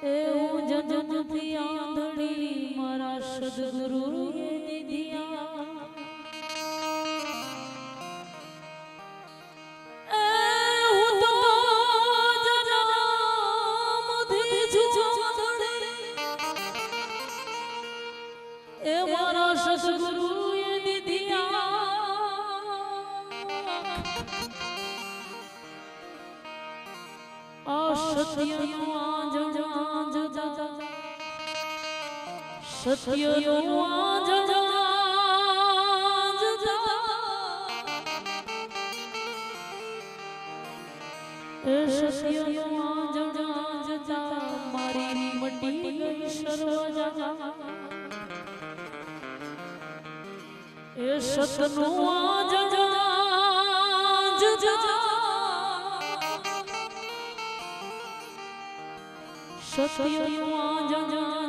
એવું જન્મથી આંધળી મારા સદગુરુએ દીધિયા એ મારા સદગુરુએ દીધિયા આ સત્યનું સત્યનું એ સત્યનું મારી મટી ગઈ સર્વજા એ સતનું સત્યનું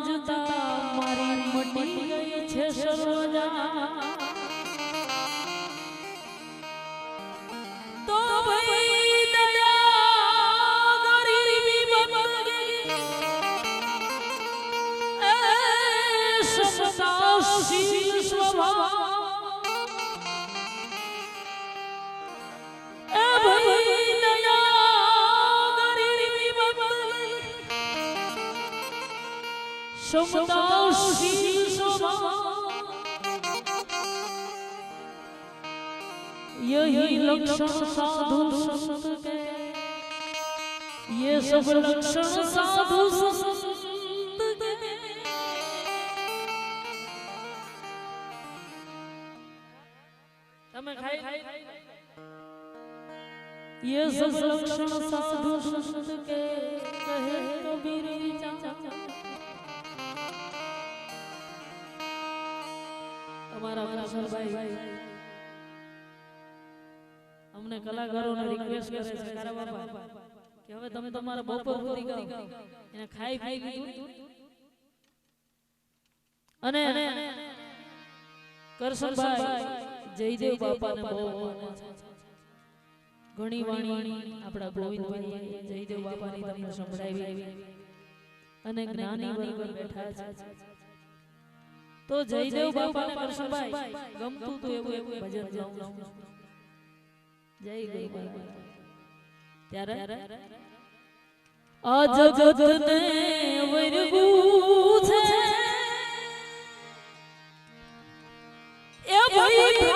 જતા મારી મટી ગઈ છે સર્વજા તો ભાઈ દયા ગરીબી બમગી એ સદાશીલ સ્વભાવ એ ભાઈ દયા ગરીબી બમગી समदाशी यही लक्षण साधु संत के ये सब लक्षण साधु संत के તમે ખાઈ ये सब लक्षण साधु संत के कहे कबीर અમારા કલાકારભાઈ અમને કલાકારોને રિક્વેસ્ટ કરે છે કારા બાપા કે હવે તમે તમારા બપોર પૂરી ગાઓ એને ખાઈ પી લીધું અને કરશનભાઈ જયદેવ બાપાને બહુ ઘણી વાણી આપણા ગોવિંદભાઈ જયદેવ બાપાની તમને સંભળાવી અને જ્ઞાની વર્ગ બેઠા છે તો જયદેવ બાપાને કરશનભાઈ ગમતું તો એવું એવું ભજન ગાઉં જય ગુરુ ત્યારે આ જગતને વરગું છે એ ભાઈ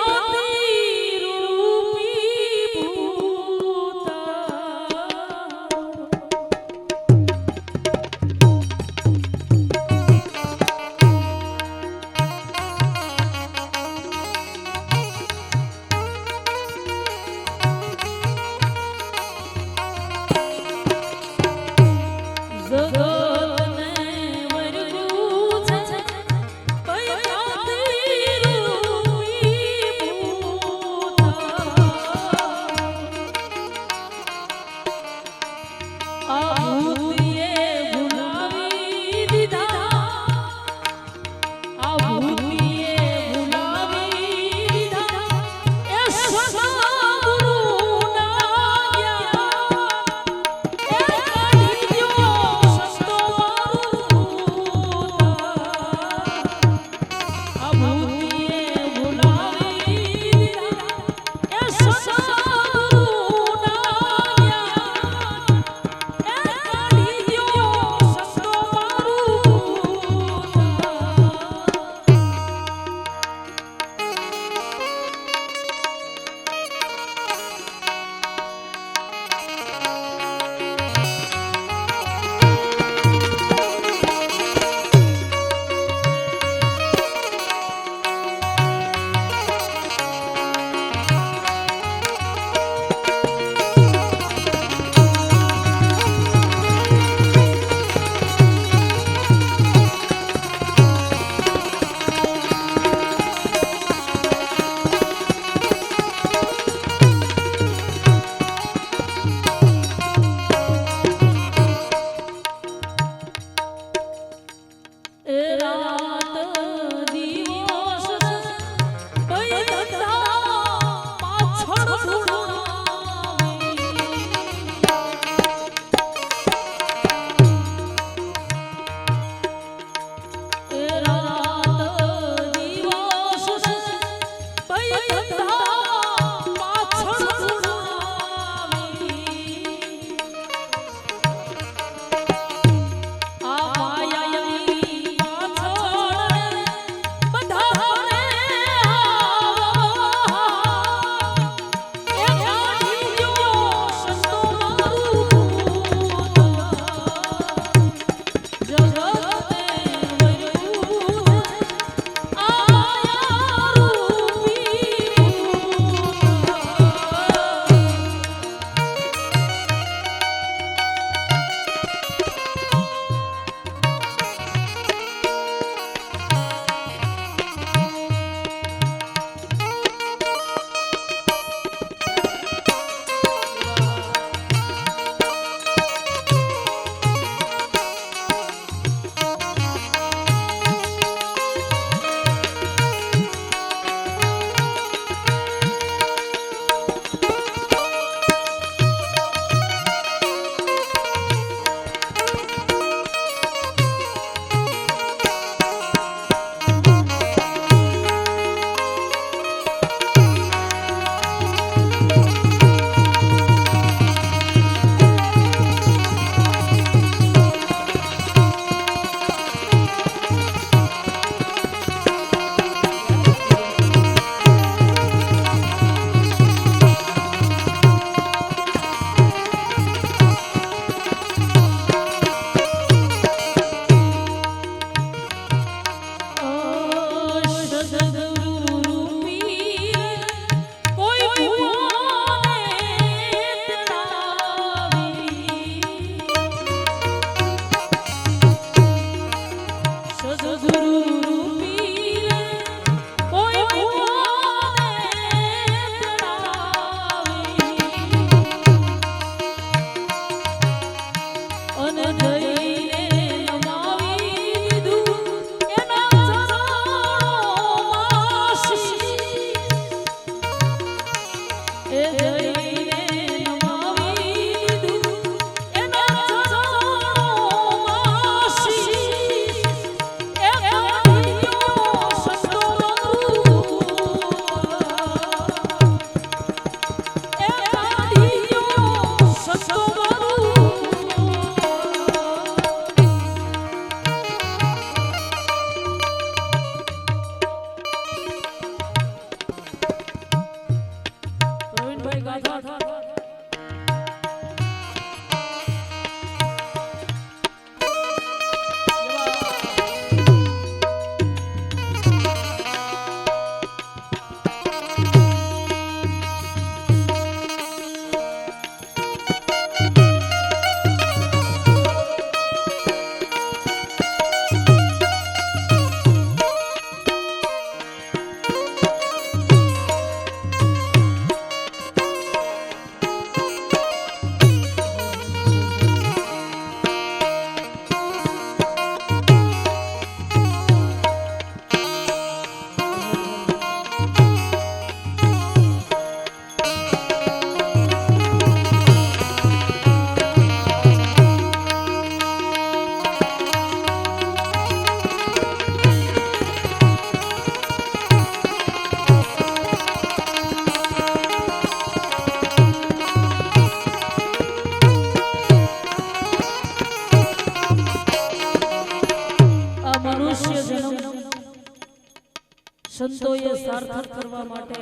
સંતોએ સાર્થક કરવા માટે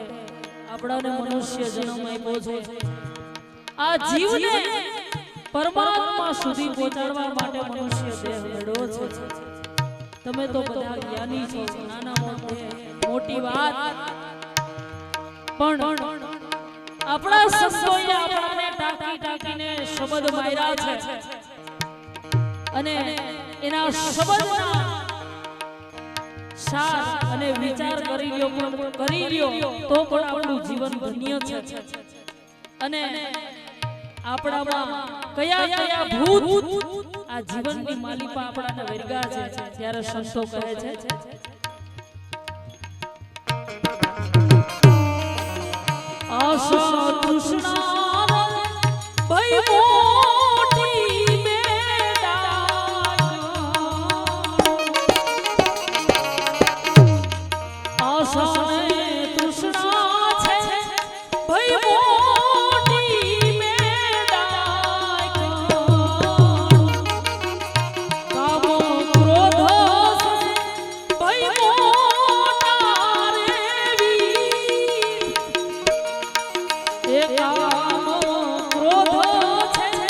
આપણાને મનુષ્ય જન્મ આપ્યો છે. આ જીવને પરમાત્મા સુધી પહોંચાડવા માટે મનુષ્ય દેહ મેળવ્યો છે. તમે તો બધા જ્ઞાની છો, નાના મોટી વાત, પણ આપણા સંતોએ આપણાને ટાંકીને શબ્દ માર્યા છે અને એના શબ્દના સાર અને વિચાર કરી લ્યો તો પણ આપણું જીવન ધન્ય છે. અને આપણામાં કયા ભૂત આ જીવનની માલિકા આપણાને વર્ગા છે. ત્યારે સંતો કહે છે આશા તૃષ્ણા ભય મોટી ક્રોધ છે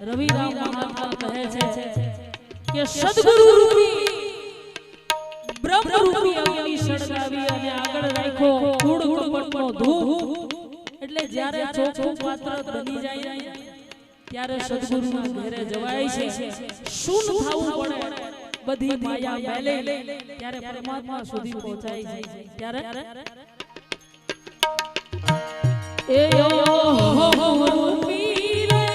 રવિરામ મહાત્મા કહે છે કે સદગુરુ રૂપી બ્રહ્મ રૂપી અગ્નિ સળગાવી અને આગળ રાખ્યો કુડ કુડપટનો ધૂપ એટલે જ્યારે ચોખ્ખું પાત્ર બની જાય ત્યારે સદગુરુના ઘરે જવાય છે શૂન થવું પડે બધી માયા મેલે ત્યારે પરમાત્મા સુધી પહોંચાય છે ત્યારે એ રૂપી રે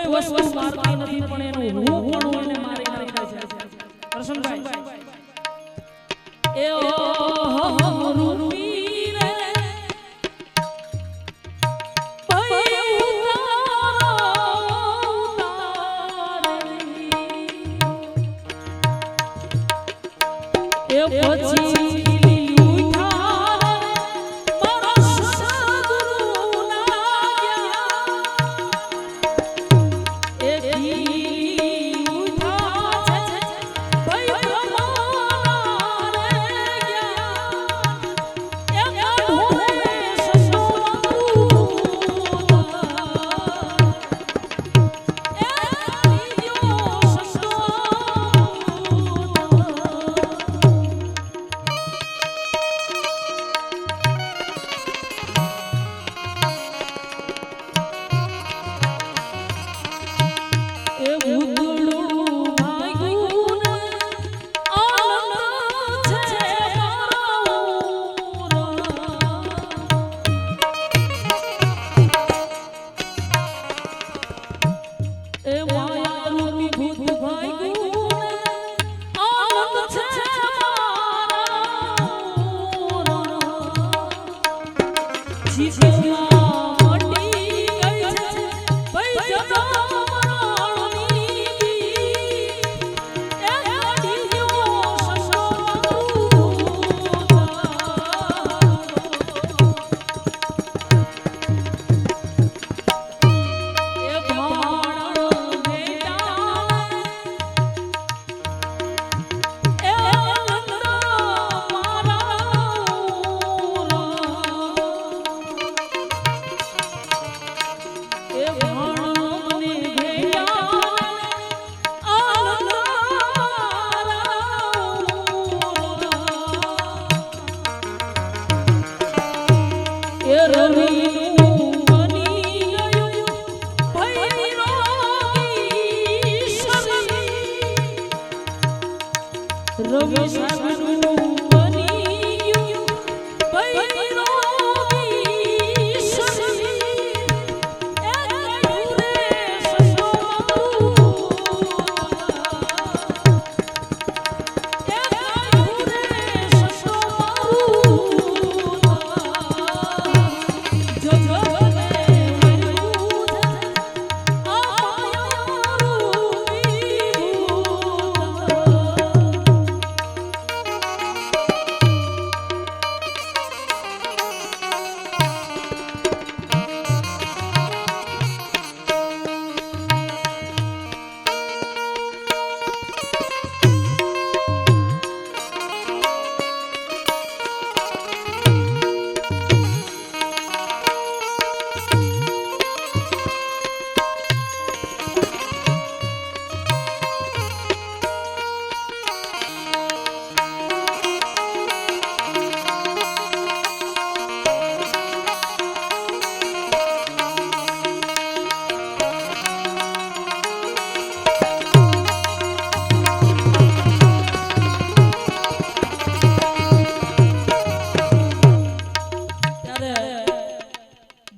ભય વસ્તુ મારતી નથી પણ એનું હું પણ એને મારી નાખે છે કરશનભાઈ એ રૂપી રે ભય ઉતારી એ પછી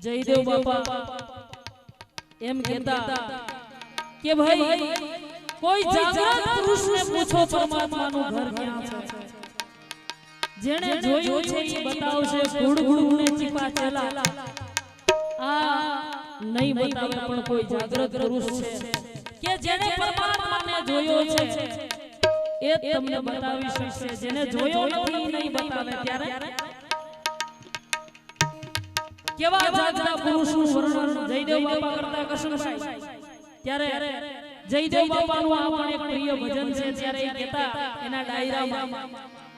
જયદેવ બાપા એમ કહેતા કે ભાઈ કોઈ જાગૃત પુરુષને પૂછો પરમાત્માનું ઘર ક્યાં છે જેણે જોયું છે એ બતાવશે ગુડગુડને ચીપા ચેલા આ નહીં બતાવે પણ કોઈ જાગૃત પુરુષ છે કે જેણે પરમાત્માને જોયો છે એ તમને બતાવી શકશે જેને જોયો નથી નહીં બતાવે ત્યારે કેવા જાગતા પુરુષનું વર્ણન જયદેવ બાપા કરતા કરશનભાઈ ત્યારે જયદેવ બાપાનું આ પણ એક પ્રિય ભજન છે ત્યારે એ કહેતા એના ડાયરામાં